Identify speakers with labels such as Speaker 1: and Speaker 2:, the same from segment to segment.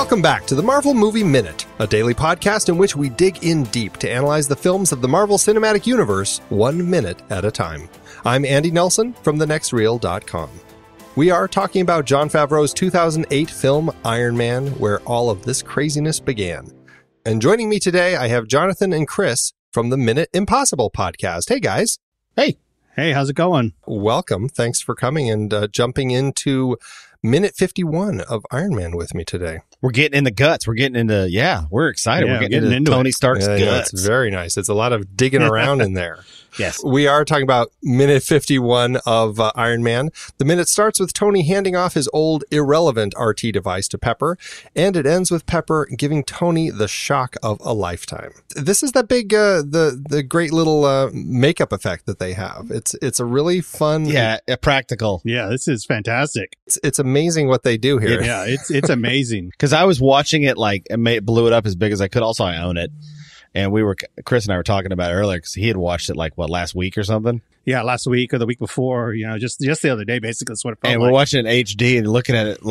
Speaker 1: Welcome back to the Marvel Movie Minute, a daily podcast in which we dig in deep to analyze the films of the Marvel Cinematic Universe 1 minute at a time. I'm Andy Nelson from thenextreel.com. We are talking about Jon Favreau's 2008 film Iron Man, where all of this craziness began. And joining me today, I have Jonathan and Chris from the Minute Impossible podcast. Hey, guys.
Speaker 2: Hey, how's it going?
Speaker 1: Welcome. Thanks for coming and jumping into minute 51 of Iron Man with me today.
Speaker 2: We're getting in the guts. We're getting into, we're excited. We're getting into Tony Stark's guts.
Speaker 1: Yeah, it's very nice. It's a lot of digging around in there.
Speaker 2: Yes.
Speaker 1: We are talking about minute 51 of Iron Man. The minute starts with Tony handing off his old irrelevant RT device to Pepper, and it ends with Pepper giving Tony the shock of a lifetime. This is that big, the great little makeup effect that they have. It's a really fun.
Speaker 2: Yeah, practical.
Speaker 3: Yeah, this is fantastic.
Speaker 1: It's amazing what they do here.
Speaker 3: Yeah, it's amazing.
Speaker 2: Because I was watching it, blew it up as big as I could. Also, I own it. And Chris and I were talking about it earlier because he had watched it last week or something?
Speaker 3: Yeah, last week or the week before, just the other day, basically. That's what it felt
Speaker 2: and
Speaker 3: like.
Speaker 2: We're watching it in HD and looking at it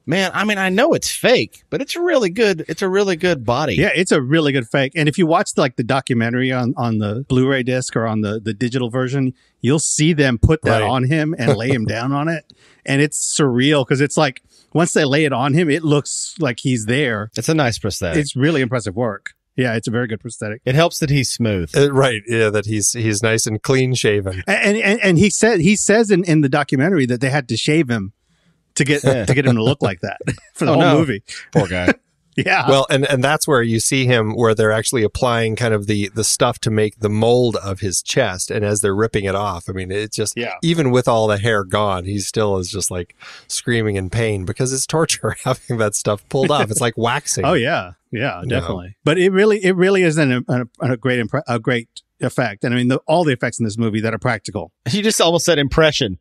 Speaker 2: man, I mean, I know it's fake, but it's a really good body.
Speaker 3: Yeah, it's a really good fake. And if you watch the documentary on the Blu-ray disc or on the digital version, you'll see them put that on him and lay him down on it. And it's surreal because it's like, once they lay it on him, it looks like he's there.
Speaker 2: It's a nice prosthetic.
Speaker 3: It's really impressive work. Yeah, it's a very good prosthetic.
Speaker 2: It helps that he's smooth.
Speaker 1: Right. Yeah, that he's nice and clean shaven.
Speaker 3: And he says in the documentary that they had to shave him to get him to look like that for the whole movie.
Speaker 2: Poor guy.
Speaker 3: Yeah.
Speaker 1: Well, and that's where you see him where they're actually applying kind of the stuff to make the mold of his chest. And as they're ripping it off, I mean, it's just, even with all the hair gone, he still is just screaming in pain because it's torture having that stuff pulled off. It's like waxing.
Speaker 3: Oh, yeah. Yeah, definitely. But it really is a great effect. And I mean, all the effects in this movie that are practical.
Speaker 2: You just almost said impression.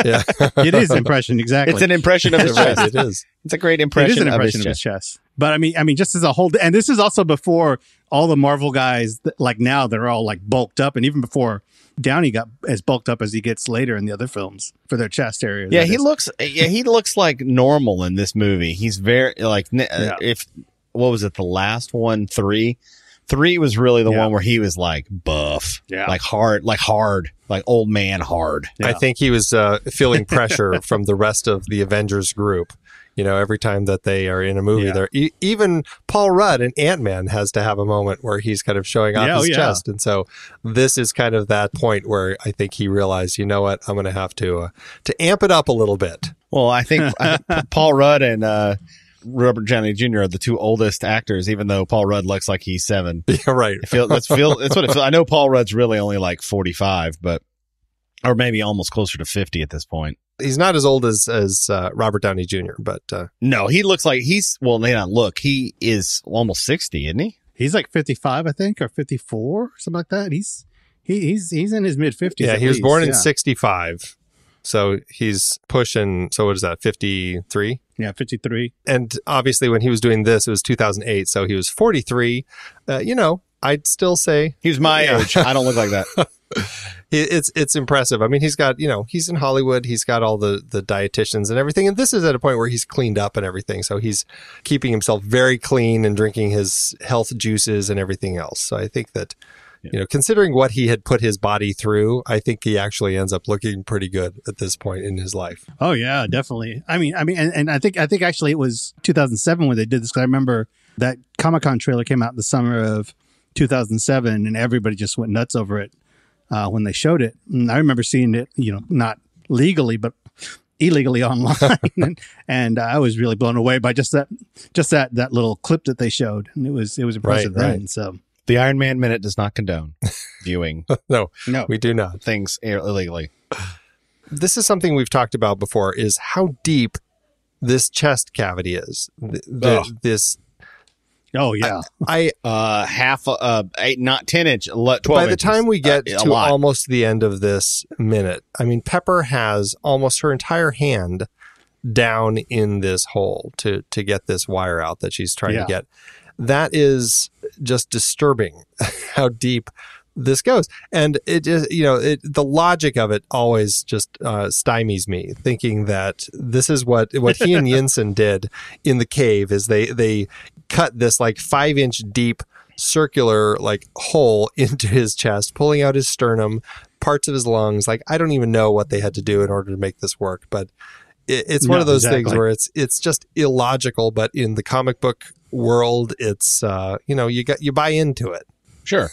Speaker 1: Yeah.
Speaker 3: It is impression, exactly.
Speaker 2: It's an impression of his chest.
Speaker 1: It is.
Speaker 2: It's a great impression,
Speaker 3: it is an impression of his chest. But I mean, just as a whole, and this is also before all the Marvel guys, now they're all bulked up, and even before Downey got as bulked up as he gets later in the other films for their chest area.
Speaker 2: Yeah, he looks like normal in this movie. He's very if what was it, the last one, 3? 3 was really the one where he was buff, hard, old man hard.
Speaker 1: Yeah. I think he was feeling pressure from the rest of the Avengers group. Every time that they are in a movie, there even Paul Rudd in Ant-Man has to have a moment where he's kind of showing off his chest. And so this is kind of that point where I think he realized, you know what, I'm going to have to amp it up a little bit.
Speaker 2: Well, I think Paul Rudd and Robert Downey Jr. are the two oldest actors, even though Paul Rudd looks like he's 7.
Speaker 1: Yeah, right.
Speaker 2: That's what it feels. I know Paul Rudd's really only 45, or maybe almost closer to 50 at this point.
Speaker 1: He's not as old as Robert Downey Jr., but
Speaker 2: no, he looks like he is almost 60, isn't he?
Speaker 3: He's 55, I think, or 54, something like that. He's in his mid 50s.
Speaker 1: Yeah, he was born in 65. So he's pushing, so what is that, 53?
Speaker 3: Yeah, 53.
Speaker 1: And obviously when he was doing this, it was 2008, so he was 43. I'd still say...
Speaker 2: He was my age. I don't look like that.
Speaker 1: It's impressive. I mean, he's got, he's in Hollywood. He's got all the dietitians and everything. And this is at a point where he's cleaned up and everything. So he's keeping himself very clean and drinking his health juices and everything else. So I think that... considering what he had put his body through, I think he actually ends up looking pretty good at this point in his life.
Speaker 3: Oh yeah, definitely. I mean, and I think actually it was 2007 when they did this, because I remember that Comic-Con trailer came out in the summer of 2007, and everybody just went nuts over it when they showed it. And I remember seeing it, not legally, but illegally online, and I was really blown away by just that little clip that they showed, and it was impressive then. So.
Speaker 2: The Iron Man Minute does not condone viewing.
Speaker 1: No, we do not.
Speaker 2: Things illegally.
Speaker 1: This is something we've talked about before, is how deep this chest cavity is. This.
Speaker 3: Oh, yeah.
Speaker 2: Half, 8, not 10 inch, 12
Speaker 1: By the
Speaker 2: inches,
Speaker 1: time we get to almost the end of this minute, I mean, Pepper has almost her entire hand down in this hole to get this wire out that she's trying to get. That is just disturbing how deep this goes. And it just, the logic of it always just stymies me, thinking that this is what he and Yinsen did in the cave is they cut this like 5-inch deep circular like hole into his chest, pulling out his sternum, parts of his lungs. Like, I don't even know what they had to do in order to make this work, but it's one of those things where it's just illogical, but in the comic book world, it's, you buy into it.
Speaker 2: Sure.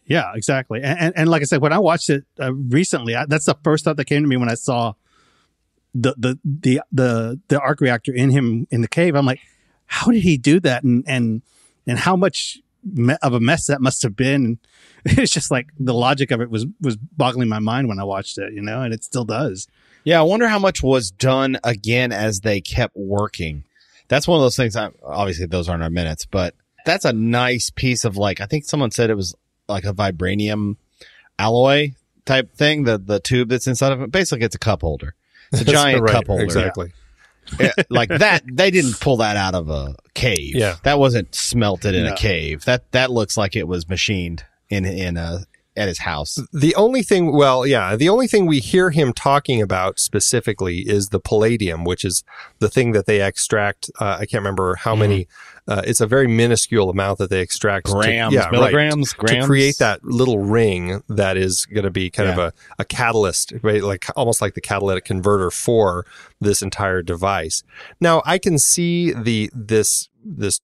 Speaker 3: Yeah, exactly. And like I said, when I watched it recently, that's the first thought that came to me when I saw the arc reactor in him in the cave. I'm like, how did he do that? And how much of a mess that must have been. It's just like the logic of it was boggling my mind when I watched it, and it still does.
Speaker 2: Yeah, I wonder how much was done again as they kept working. That's one of those things. Obviously, those aren't our minutes, but that's a nice piece of I think someone said it was like a vibranium alloy type thing. The tube that's inside of it. Basically, it's a cup holder. It's a giant cup holder.
Speaker 1: Exactly.
Speaker 2: Like that, they didn't pull that out of a cave.
Speaker 1: Yeah.
Speaker 2: That wasn't smelted in a cave. That looks like it was machined at his house.
Speaker 1: The only thing we hear him talking about specifically is the palladium, which is the thing that they extract. I can't remember how many. It's a very minuscule amount that they extract.
Speaker 2: Milligrams, grams.
Speaker 1: To create that little ring that is going to be kind of a catalyst, right? Like almost like the catalytic converter for this entire device. Now, I can see this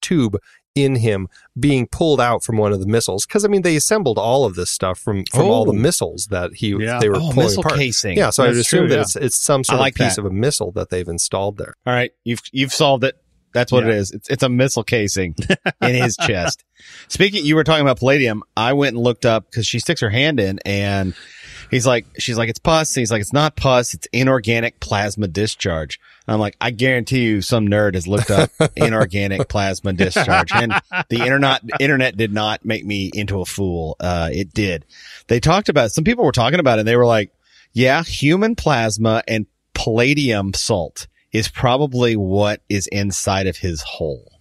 Speaker 1: tube in him being pulled out from one of the missiles, because they assembled all of this stuff from all the missiles that they were pulling
Speaker 2: missile
Speaker 1: apart.
Speaker 2: Casing.
Speaker 1: Yeah, so I would assume that it's some sort of piece
Speaker 2: that.
Speaker 1: of a missile that they've installed there.
Speaker 2: All right, you've solved it. That's what it is. It's a missile casing in his chest. Speaking, you were talking about palladium. I went and looked up because she sticks her hand in, and she's like, it's pus. He's like, it's not pus. It's inorganic plasma discharge. And I'm like, I guarantee you, some nerd has looked up inorganic plasma discharge, and the internet did not make me into a fool. It did. They talked about it. Some people were talking about it, and they were like, yeah, human plasma and palladium salt is probably what is inside of his hole.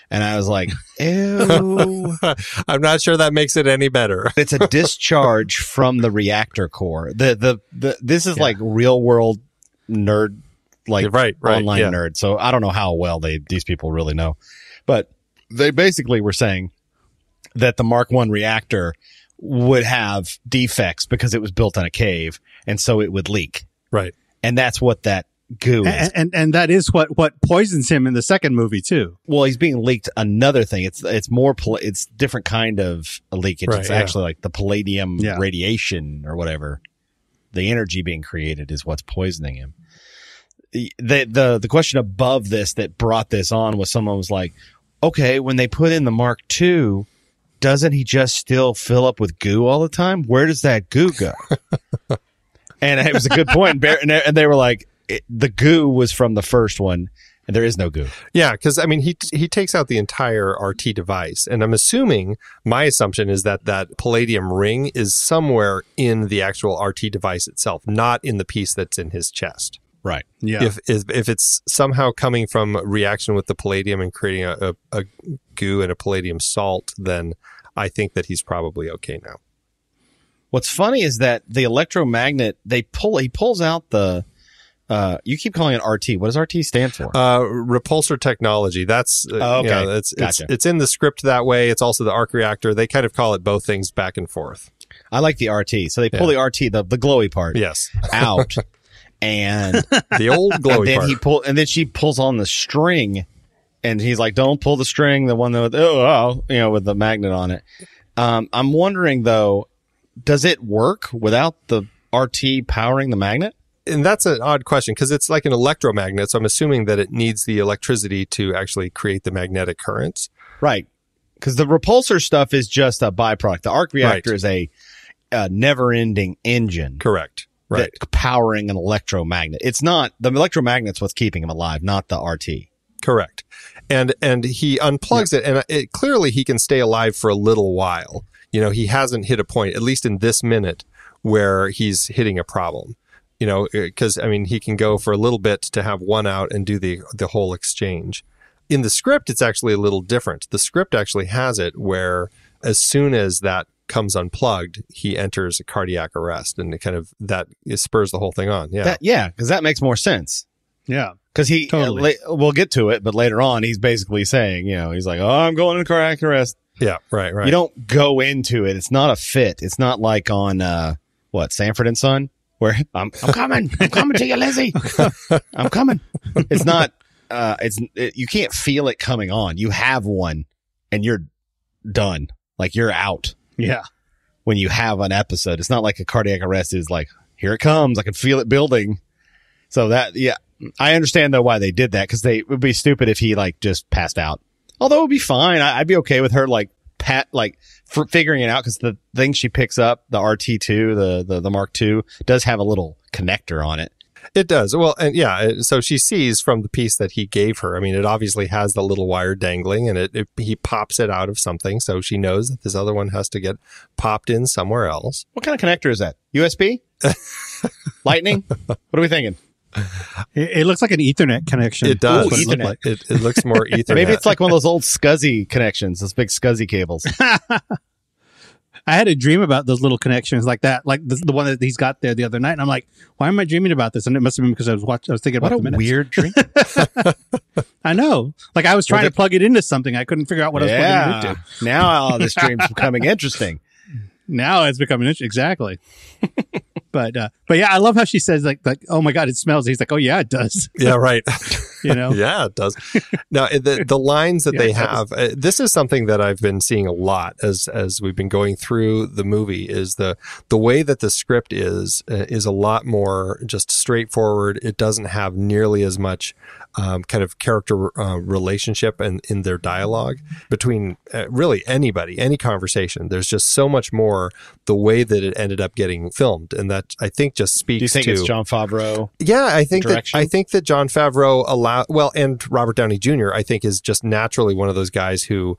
Speaker 2: And I was like, ew.
Speaker 1: I'm not sure that makes it any better.
Speaker 2: It's a discharge from the reactor core. This is like real world nerd, like online nerd. So I don't know how well these people really know, but they basically were saying that the Mark I reactor would have defects because it was built in a cave, and so it would leak.
Speaker 1: Right.
Speaker 2: And that's what that goo is.
Speaker 3: And that is what poisons him in the second movie too.
Speaker 2: Well, he's being leaked another thing. It's more it's different kind of a leakage. It's actually like the palladium radiation or whatever. The energy being created is what's poisoning him. The question above this that brought this on was someone was like, okay, when they put in the Mark II, doesn't he just still fill up with goo all the time? Where does that goo go? And it was a good point. And they were like, the goo was from the first one, and there is no goo.
Speaker 1: Yeah, because he takes out the entire RT device, and I'm assuming, my assumption is that palladium ring is somewhere in the actual RT device itself, not in the piece that's in his chest.
Speaker 2: Right.
Speaker 1: Yeah. If it's somehow coming from reaction with the palladium and creating a goo and a palladium salt, then I think that he's probably okay now.
Speaker 2: What's funny is that the electromagnet he pulls out the. You keep calling it RT. What does RT stand for?
Speaker 1: Repulsor technology. That's
Speaker 2: okay.
Speaker 1: It's in the script that way. It's also the arc reactor. They kind of call it both things back and forth.
Speaker 2: I like the RT. So they pull the RT, the glowy part, out, and
Speaker 1: the old glowy part.
Speaker 2: And then she pulls on the string, and he's like, "Don't pull the string, the one that with the magnet on it." I'm wondering though, does it work without the RT powering the magnet?
Speaker 1: And that's an odd question because it's like an electromagnet. So I'm assuming that it needs the electricity to actually create the magnetic currents.
Speaker 2: Right. Because the repulsor stuff is just a byproduct. The arc reactor is a never-ending engine.
Speaker 1: Correct. Right.
Speaker 2: Powering an electromagnet. It's not, the electromagnet's what's keeping him alive, not the RT.
Speaker 1: Correct. And he unplugs it, and clearly he can stay alive for a little while. He hasn't hit a point, at least in this minute, where he's hitting a problem. Because, he can go for a little bit to have one out and do the whole exchange. In the script, it's actually a little different. The script actually has it where as soon as that comes unplugged, he enters a cardiac arrest, and it spurs the whole thing on.
Speaker 2: Because that makes more sense.
Speaker 3: Yeah.
Speaker 2: Because he, totally. We'll get to it, but later on, he's basically saying, he's like, oh, I'm going into cardiac arrest.
Speaker 1: Yeah, right.
Speaker 2: You don't go into it. It's not a fit. It's not like on, Sanford and Son, where I'm coming to you, Lizzie. I'm coming. It's not, you can't feel it coming on. You have one and you're done. Like you're out.
Speaker 3: Yeah.
Speaker 2: When you have an episode, it's not like a cardiac arrest is like, here it comes. I can feel it building. So I understand though why they did that, because it would be stupid if he like just passed out. Although it would be fine. I'd be okay with her for figuring it out, because the thing she picks up, the RT2, the Mark II, does have a little connector on it.
Speaker 1: It does. Well, and so she sees from the piece that he gave her. I mean, it obviously has the little wire dangling, and he pops it out of something. So she knows that this other one has to get popped in somewhere else.
Speaker 2: What kind of connector is that? USB? Lightning? What are we thinking?
Speaker 3: It looks like an Ethernet connection.
Speaker 1: It does.
Speaker 2: Ooh, Ethernet.
Speaker 1: It looks more Ethernet.
Speaker 2: Maybe it's like one of those old SCSI connections, those big SCSI cables.
Speaker 3: I had a dream about those little connections like that, like the one that he's got there the other night. And I'm like, why am I dreaming about this? And it must have been because I was thinking about the minutes.
Speaker 2: What a weird dream.
Speaker 3: I know. Like I was trying to plug it into something. I couldn't figure out what I was plugging it into.
Speaker 2: Now this dream's becoming interesting.
Speaker 3: Now it's becoming interesting. Exactly. But yeah, I love how she says like, oh my God, it smells. He's like, oh yeah, it does.
Speaker 1: Yeah, right.
Speaker 3: Yeah,
Speaker 1: it does. Now the lines that they have, this is something that I've been seeing a lot as we've been going through the movie, is the way that the script is a lot more just straightforward. It doesn't have nearly as much kind of character relationship in their dialogue between really anybody, any conversation. There's just so much more the way that it ended up getting filmed, and that I think just speaks to.
Speaker 2: Do you think it's Jon Favreau?
Speaker 1: Yeah, I think that Jon Favreau and Robert Downey Jr. I think is just naturally one of those guys who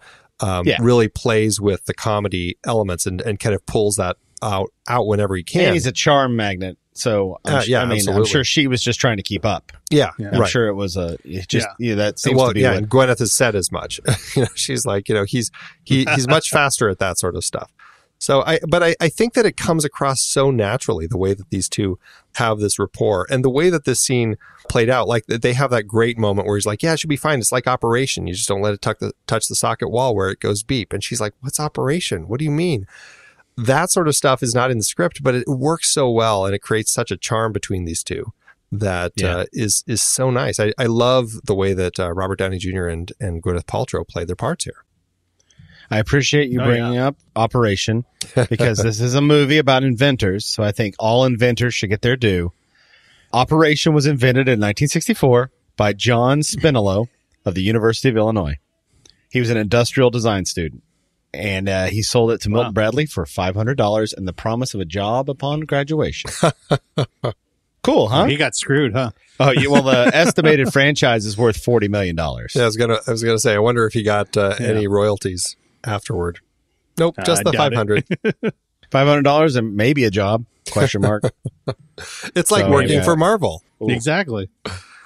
Speaker 1: really plays with the comedy elements and kind of pulls that out whenever he can.
Speaker 2: And he's a charm magnet. So I'm sure she was just trying to keep up.
Speaker 1: Yeah,
Speaker 2: I'm sure it was that seems to be.
Speaker 1: Yeah, and Gwyneth has said as much. She's like, he's much faster at that sort of stuff. So I think that it comes across so naturally, the way that these two have this rapport and the way that this scene played out. Like they have that great moment where he's like, yeah, it should be fine. It's like Operation. You just don't let it touch the socket wall where it goes beep. And she's like, what's Operation? What do you mean? That sort of stuff is not in the script, but it works so well, and it creates such a charm between these two that is so nice. I love the way that Robert Downey Jr. and Gwyneth Paltrow play their parts here.
Speaker 2: I appreciate you bringing up Operation, because this is a movie about inventors, so I think all inventors should get their due. Operation was invented in 1964 by John Spinello of the University of Illinois. He was an industrial design student, and he sold it to Milton Bradley for $500 and the promise of a job upon graduation. Cool, huh?
Speaker 3: He got screwed, huh?
Speaker 2: Oh, well, the estimated franchise is worth $40 million.
Speaker 1: Yeah, I was gonna say, I wonder if he got any royalties afterward. Nope, just the 500.
Speaker 2: $500 and maybe a job? Question mark.
Speaker 1: It's like working for Marvel.
Speaker 3: Ooh. Exactly.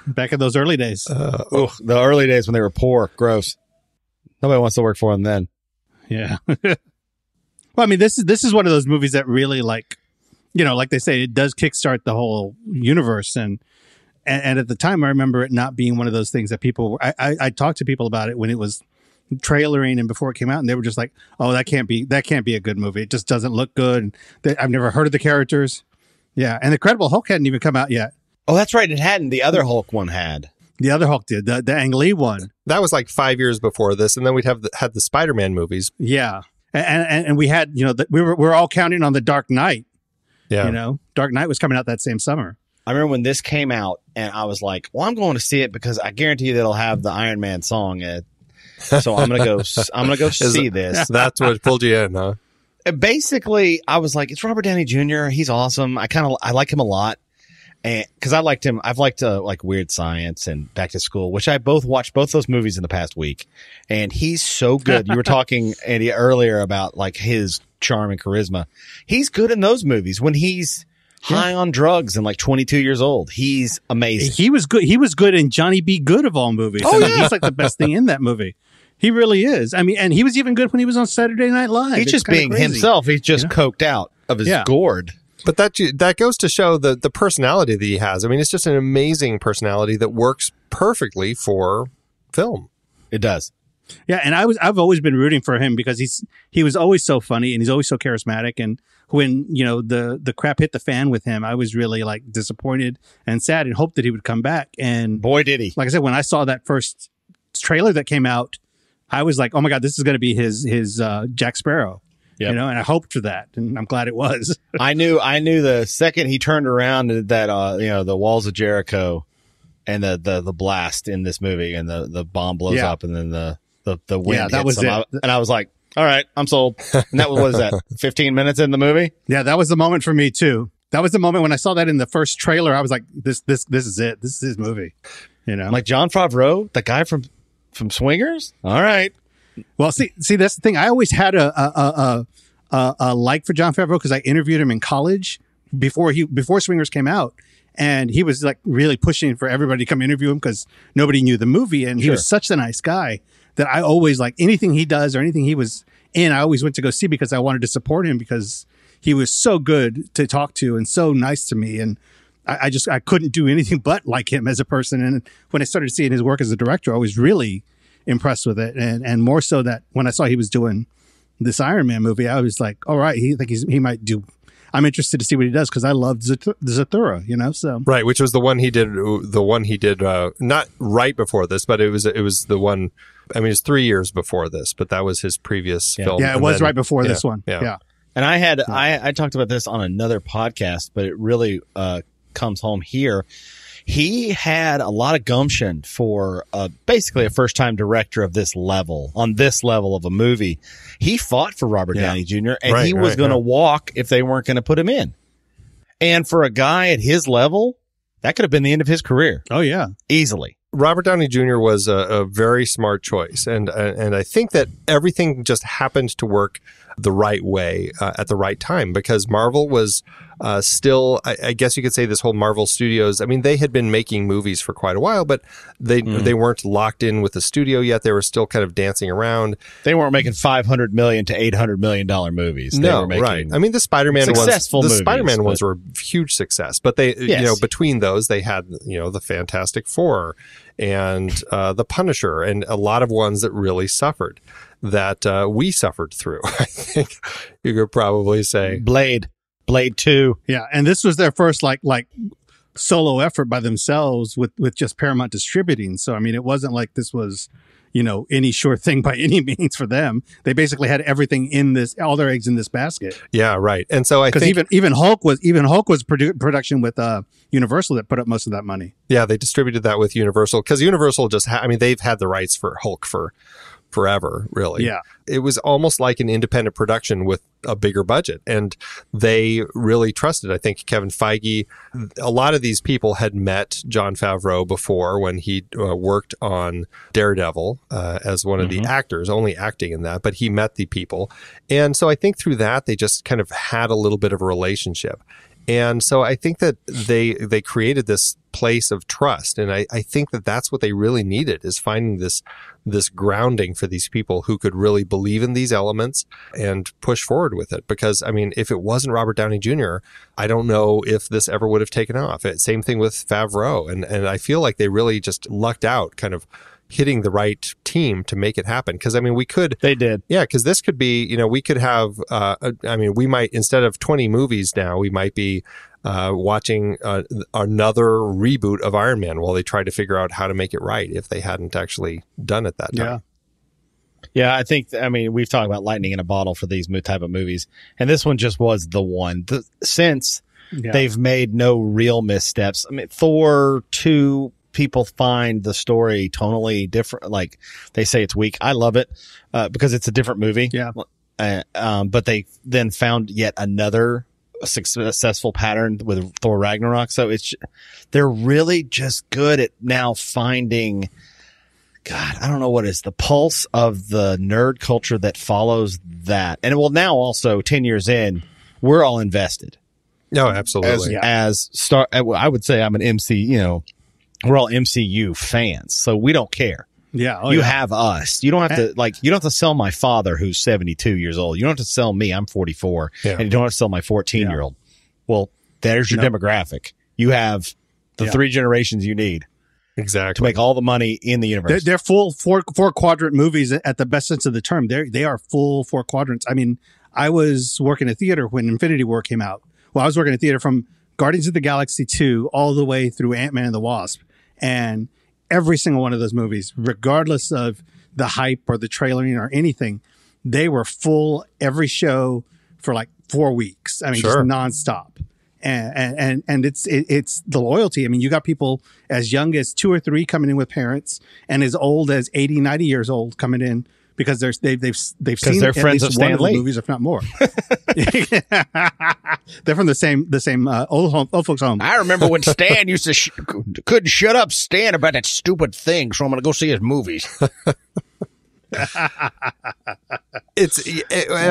Speaker 3: Back in those early days.
Speaker 2: The early days when they were poor. Gross. Nobody wants to work for them then.
Speaker 3: Yeah. Well, I mean, this is one of those movies that really, like, like they say, it does kickstart the whole universe. And at the time, I remember it not being one of those things that people, I talked to people about it when it was trailering and before it came out, and they were just like, oh, that can't be a good movie. It just doesn't look good. I've never heard of the characters. Yeah. And the Incredible Hulk hadn't even come out yet.
Speaker 2: Oh, that's right. It hadn't. The other Hulk one had.
Speaker 3: The other Hulk did. The Ang Lee one.
Speaker 1: That was like 5 years before this. And then we'd had the Spider-Man movies.
Speaker 3: Yeah. And we had, we were all counting on the Dark Knight. Yeah. Dark Knight was coming out that same summer.
Speaker 2: I remember when this came out and I was like, well, I'm going to see it because I guarantee you that it'll have the Iron Man song. So I'm going to go see this.
Speaker 1: That's what pulled you in, huh?
Speaker 2: Basically, I was like, it's Robert Downey Jr. He's awesome. I like him a lot. And because I liked him, I've liked like Weird Science and Back to School, which I watched both those movies in the past week. And he's so good. You were talking, Andy, earlier about like his charm and charisma. He's good in those movies when he's high on drugs and like 22 years old. He's amazing.
Speaker 3: He was good. He was good in Johnny B. Good of all movies. He's like the best thing in that movie. He really is. I mean, and he was even good when he was on Saturday Night Live.
Speaker 2: He's just being himself. He's just coked out of his gourd.
Speaker 1: But that goes to show the personality that he has. I mean, it's just an amazing personality that works perfectly for film.
Speaker 2: It does.
Speaker 3: Yeah, and I've always been rooting for him because he was always so funny and he's always so charismatic. And when the crap hit the fan with him, I was really like disappointed and sad and hoped that he would come back. And
Speaker 2: boy, did he!
Speaker 3: Like I said, when I saw that first trailer that came out, I was like, oh my God, this is going to be his Jack Sparrow. Yep. And I hoped for that, and I'm glad it was.
Speaker 2: I knew the second he turned around that the walls of Jericho and the blast in this movie and the bomb blows up and then the wind
Speaker 3: that
Speaker 2: hits
Speaker 3: was
Speaker 2: him.
Speaker 3: it.
Speaker 2: And I was like, all right, I'm sold. And that was, what is that, 15 minutes in the movie?
Speaker 3: Yeah, that was the moment for me too. That was the moment when I saw that in the first trailer. I was like, this is it. This is his movie. I'm
Speaker 2: like, Jon Favreau, the guy from Swingers? All right.
Speaker 3: Well, see, that's the thing. I always had a like for Jon Favreau because I interviewed him in college before Swingers came out, and he was like really pushing for everybody to come interview him because nobody knew the movie, and he was such a nice guy that I always like anything he does or anything he was in. I always went to go see because I wanted to support him because he was so good to talk to and so nice to me, and I couldn't do anything but like him as a person. And when I started seeing his work as a director, I was really impressed with it, and more so that when I saw he was doing this Iron Man movie, I was like, all right, he might do. I'm interested to see what he does because I loved Zathura, so
Speaker 1: right, which was the one he did not right before this, but it was the one. I mean, it's 3 years before this, but that was his previous film.
Speaker 3: Yeah, it was right before this one. Yeah.
Speaker 2: And I talked about this on another podcast, but it really comes home here. He had a lot of gumption for basically a first-time director of this level, on this level of a movie. He fought for Robert Downey Jr., and he was going to walk if they weren't going to put him in. And for a guy at his level, that could have been the end of his career.
Speaker 3: Oh, yeah.
Speaker 2: Easily.
Speaker 1: Robert Downey Jr. was a very smart choice, and I think that everything just happened to work the right way at the right time because Marvel was still, I guess you could say, this whole Marvel Studios. I mean, they had been making movies for quite a while, but they weren't locked in with the studio yet. They were still kind of dancing around.
Speaker 2: They weren't making $500 million to $800 million movies. They were making
Speaker 1: right. I mean, the Spider-Man
Speaker 2: movies,
Speaker 1: ones were a huge success, but they, between those, they had, the Fantastic Four and the Punisher and a lot of ones that really suffered that we suffered through. I think you could probably say
Speaker 2: Blade 2.
Speaker 3: Yeah, and this was their first like solo effort by themselves with just Paramount distributing. So I mean, it wasn't like this was any sure thing by any means for them. They basically had everything in this, all their eggs in this basket.
Speaker 1: Yeah, right. And so I think
Speaker 3: even Hulk was production with Universal that put up most of that money.
Speaker 1: Yeah, they distributed that with Universal because Universal just they've had the rights for Hulk for forever, really.
Speaker 3: Yeah.
Speaker 1: It was almost like an independent production with a bigger budget. And they really trusted, I think, Kevin Feige. A lot of these people had met Jon Favreau before when he worked on Daredevil as one of the actors, only acting in that, but he met the people. And so I think through that, they just kind of had a little bit of a relationship. And so I think that they created this place of trust. And I think that that's what they really needed, is finding this grounding for these people who could really believe in these elements and push forward with it. Because, I mean, if it wasn't Robert Downey Jr., I don't know if this ever would have taken off. Same thing with Favreau. And I feel like they really just lucked out, kind of hitting the right team to make it happen. Because, I mean, they did. Yeah, because this could be, we could have, we might, instead of 20 movies now, we might be watching another reboot of Iron Man while they try to figure out how to make it right if they hadn't actually done it that time.
Speaker 2: Yeah, I think, we've talked about lightning in a bottle for these type of movies, and this one just was the one. Since they've made no real missteps. I mean, Thor 2, people find the story tonally different. Like, they say it's weak. I love it because it's a different movie.
Speaker 3: Yeah.
Speaker 2: But they then found yet another successful pattern with Thor Ragnarok. So they're really just good at now finding, God, I don't know what is the pulse of the nerd culture that follows that. And well, now also 10 years in, we're all invested.
Speaker 1: No, absolutely.
Speaker 2: I would say I'm an MC, we're all MCU fans, so we don't care.
Speaker 3: Yeah.
Speaker 2: You have us. You don't have to you don't have to sell my father who's 72 years old. You don't have to sell me. I'm 44. And you don't have to sell my 14-year-old. Well, there's your demographic. You have the 3 generations you need.
Speaker 1: Exactly.
Speaker 2: To make all the money in the universe.
Speaker 3: They're full four quadrant movies at the best sense of the term. They are full 4 quadrants. I mean, I was working at theater when Infinity War came out. Well, I was working at theater from Guardians of the Galaxy 2 all the way through Ant-Man and the Wasp. And every single one of those movies, regardless of the hype or the trailering or anything, they were full every show for like 4 weeks. I mean, just nonstop. And it's the loyalty. I mean, you got people as young as 2 or 3 coming in with parents, and as old as 80, 90 years old coming in because they've seen
Speaker 2: they're
Speaker 3: at
Speaker 2: friends
Speaker 3: least
Speaker 2: of Stan
Speaker 3: one of
Speaker 2: Lee.
Speaker 3: the movies, if not more. They're from the same old folks home.
Speaker 2: I remember when Stan used to couldn't shut up Stan about that stupid thing, so I'm going to go see his movies.
Speaker 1: A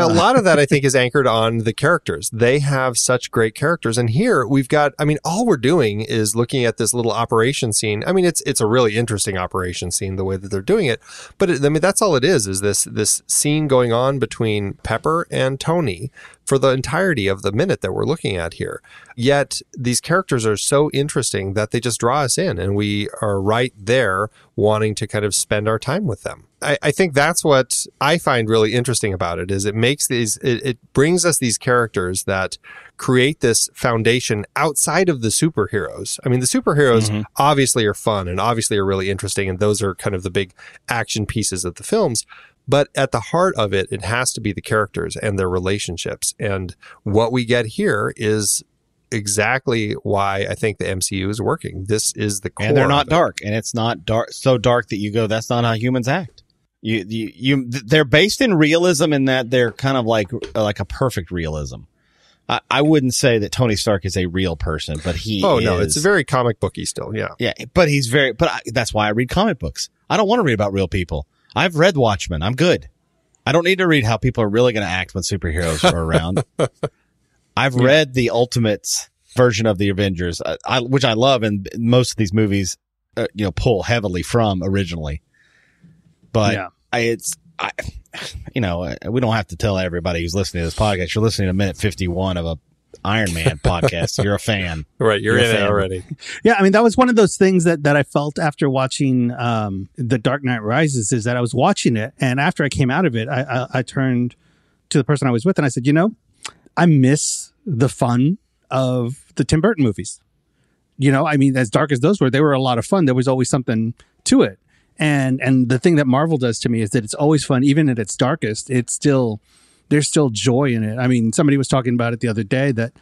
Speaker 1: lot of that, I think, is anchored on the characters. They have such great characters. And here we've got, I mean, all we're doing is looking at this little operation scene. I mean, it's a really interesting operation scene, the way that they're doing it. But I mean, that's all it is this scene going on between Pepper and Tony for the entirety of the minute that we're looking at here. Yet these characters are so interesting that they just draw us in, and we are right there wanting to kind of spend our time with them. I think that's what I find really interesting about it, is it brings us these characters that create this foundation outside of the superheroes. I mean, the superheroes obviously are fun and obviously are really interesting, and those are kind of the big action pieces of the films. But at the heart of it, it has to be the characters and their relationships. And what we get here is exactly why I think the MCU is working. This is the core.
Speaker 2: And they're not dark. And it's not dark, so dark that you go, that's not how humans act. They're based in realism in that they're kind of like a perfect realism. I wouldn't say that Tony Stark is a real person, but he is.
Speaker 1: No, it's very comic booky still. Yeah.
Speaker 2: Yeah. But that's why I read comic books. I don't want to read about real people. I've read Watchmen. I'm good. I don't need to read how people are really going to act when superheroes are around. I've read the Ultimates version of the Avengers, which I love, and most of these movies, pull heavily from originally. But we don't have to tell everybody who's listening to this podcast. You're listening to minute 51 of a Iron Man podcast. You're a fan.
Speaker 1: Right. You're in it already.
Speaker 3: Yeah. I mean, that was one of those things that I felt after watching The Dark Knight Rises, is that I was watching it. And after I came out of it, I turned to the person I was with and I said, I miss the fun of the Tim Burton movies. I mean, as dark as those were, they were a lot of fun. There was always something to it. And the thing that Marvel does to me is that it's always fun, even at its darkest. There's still joy in it. I mean, somebody was talking about it the other day that,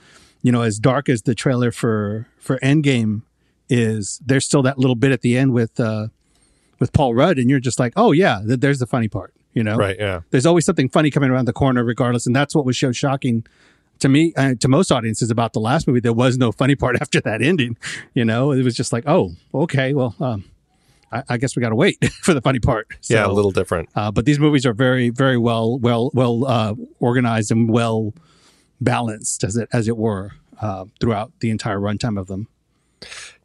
Speaker 3: as dark as the trailer for Endgame is, there's still that little bit at the end with Paul Rudd, and you're just like, oh yeah, there's the funny part,
Speaker 1: Right, yeah.
Speaker 3: There's always something funny coming around the corner regardless, and that's what was so shocking to me, to most audiences about the last movie. There was no funny part after that ending, it was just like, oh, okay, well, I guess we got to wait for the funny part. So,
Speaker 1: yeah, a little different.
Speaker 3: But these movies are very, very well organized and well balanced, as it were, throughout the entire runtime of them.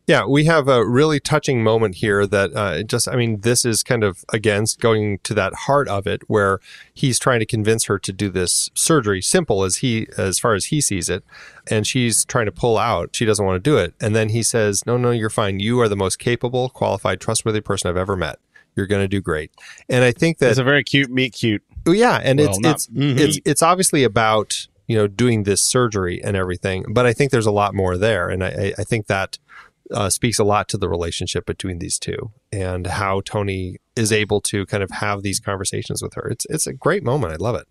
Speaker 1: Yeah, we have a really touching moment here that this is kind of, again, going to that heart of it, where he's trying to convince her to do this surgery, simple as far as he sees it, and she's trying to pull out. She doesn't want to do it. And then he says, no, you're fine. You are the most capable, qualified, trustworthy person I've ever met. You're going to do great. And I think that
Speaker 2: it's a very cute, meet cute.
Speaker 1: Oh, yeah, and it's obviously about, doing this surgery and everything, but I think there's a lot more there. And I think that speaks a lot to the relationship between these two and how Tony is able to kind of have these conversations with her. It's a great moment. I love it.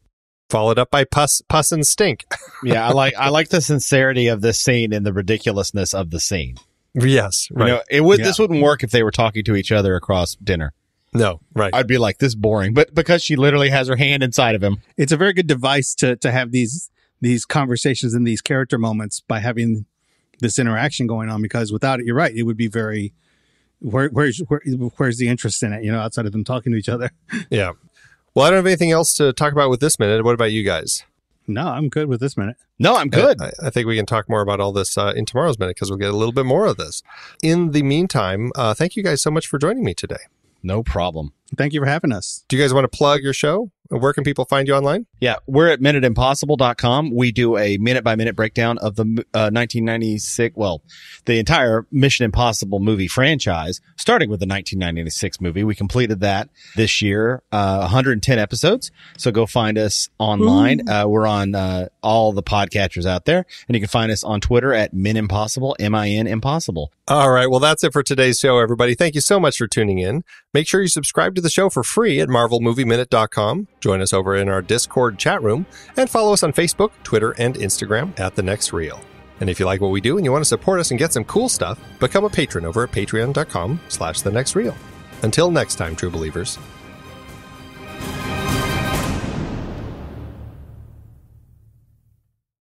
Speaker 1: Followed up by Puss and Stink.
Speaker 2: Yeah, I like the sincerity of this scene and the ridiculousness of the scene.
Speaker 1: Yes, right.
Speaker 2: This wouldn't work if they were talking to each other across dinner.
Speaker 1: No, right.
Speaker 2: I'd be like, this is boring. But because she literally has her hand inside of him.
Speaker 3: It's a very good device to have these conversations and these character moments by having this interaction going on, because without it, you're right, it would be very, where's the interest in it, outside of them talking to each other.
Speaker 1: Yeah. Well, I don't have anything else to talk about with this minute. What about you guys?
Speaker 3: No, I'm good with this minute.
Speaker 2: No, I'm good.
Speaker 1: I think we can talk more about all this in tomorrow's minute, because we'll get a little bit more of this. In the meantime, thank you guys so much for joining me today.
Speaker 2: No problem.
Speaker 3: Thank you for having us.
Speaker 1: Do you guys want to plug your show? Where can people find you online?
Speaker 2: Yeah, we're at minuteimpossible.com. We do a minute-by-minute breakdown of the 1996, the entire Mission Impossible movie franchise, starting with the 1996 movie. We completed that this year, 110 episodes. So go find us online. We're on all the podcatchers out there, and you can find us on Twitter at minimpossible, MIN Impossible.
Speaker 1: All right, well, that's it for today's show, everybody. Thank you so much for tuning in. Make sure you subscribe to the show for free at marvelmovieminute.com. Join us over in our Discord chat room and follow us on Facebook, Twitter, and Instagram at The Next Reel. And if you like what we do and you want to support us and get some cool stuff, become a patron over at patreon.com/thenextreel. Until next time, true believers,